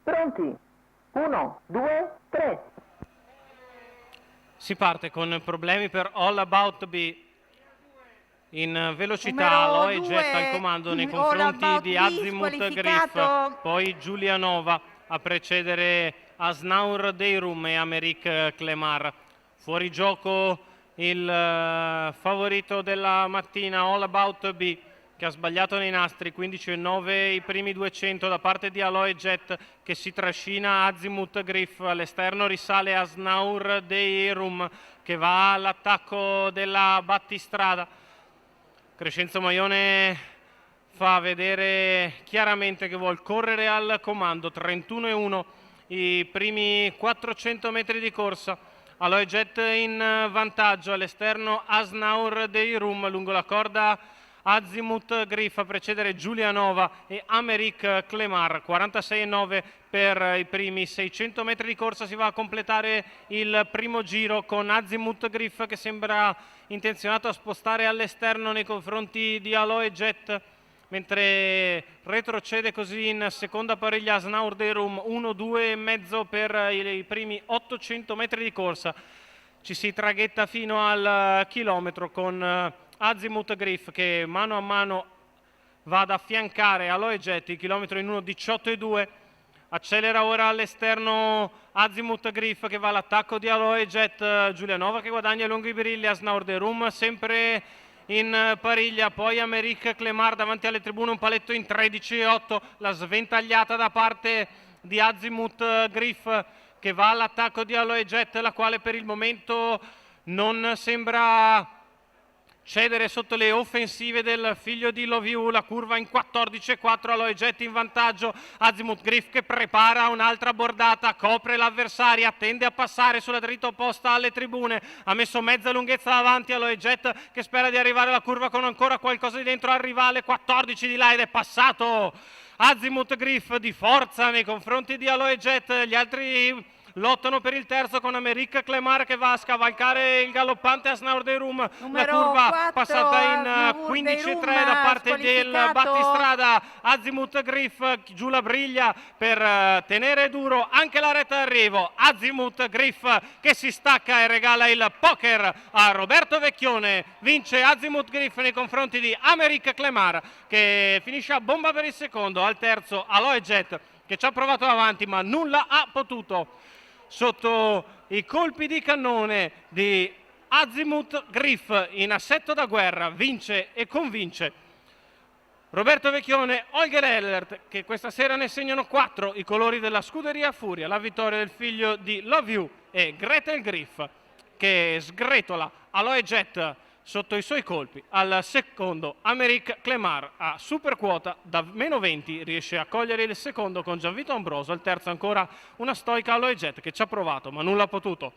Pronti? 1, 2, 3. Si parte con problemi per All About B. In velocità, Numero Aloe due, getta il comando nei All confronti About di B, Azimut Griff, squalificato. poi Giulianova a precedere Asnaur Deirum e Americ Clemar. Fuori gioco il favorito della mattina, All About B, che ha sbagliato nei nastri, 15,9 i primi 200 da parte di Aloe Jet, che si trascina Azimut Griff. All'esterno risale Asnaur Deirum, che va all'attacco della battistrada. Crescenzo Maione fa vedere chiaramente che vuol correre al comando. 31,1 i primi 400 metri di corsa. Aloe Jet in vantaggio, all'esterno Asnaur Deirum, lungo la corda Azimut Griff a precedere Giulianova e Americ Clemar. 46,9 per i primi 600 metri di corsa. Si va a completare il primo giro con Azimut Griff che sembra intenzionato a spostare all'esterno nei confronti di Aloe Jet, mentre retrocede così in seconda pariglia Asnaur Deirum. 1,2,5 per i primi 800 metri di corsa. Ci si traghetta fino al chilometro con Azimut Griff che mano a mano va ad affiancare Aloe Jet, il chilometro in 1,18,2. Accelera ora all'esterno Azimut Griff che va all'attacco di Aloe Jet. Giulianova che guadagna lunghi i birilli. Asnaur Deirum sempre in pariglia, poi Americ Clemar davanti alle tribune, un paletto in 13,8. La sventagliata da parte di Azimut Griff che va all'attacco di Aloe Jet, la quale per il momento non sembra cedere sotto le offensive del figlio di Love You. La curva in 14,4, Aloe Jet in vantaggio. Azimut Griff che prepara un'altra bordata, copre l'avversaria, tende a passare sulla dritta opposta alle tribune. Ha messo mezza lunghezza davanti Aloe Jet che spera di arrivare alla curva con ancora qualcosa di dentro. Arriva alle 14 di là ed è passato Azimut Griff di forza nei confronti di Aloe Jet. Gli altri lottano per il terzo con Americ Clemar che va a scavalcare il galoppante Asnaur Deirum. La curva 4, passata in 15,3 da parte del battistrada. Azimut Griff giù la briglia per tenere duro anche la retta d'arrivo. Azimut Griff che si stacca e regala il poker a Roberto Vecchione. Vince Azimut Griff nei confronti di Americ Clemar che finisce a bomba per il secondo. Al terzo Aloe Jet che ci ha provato avanti ma nulla ha potuto. Sotto i colpi di cannone di Azimut Griff in assetto da guerra vince e convince Roberto Vecchione, Holger Ellert, che questa sera ne segnano 4 i colori della scuderia Furia. La vittoria del figlio di Love You e Gretel Griff che sgretola Aloe Jet sotto i suoi colpi. Al secondo Americ Clemar a super quota da meno 20 riesce a cogliere il secondo con Gianvito Ambroso. Al terzo ancora una stoica Aloe Jet che ci ha provato ma nulla ha potuto.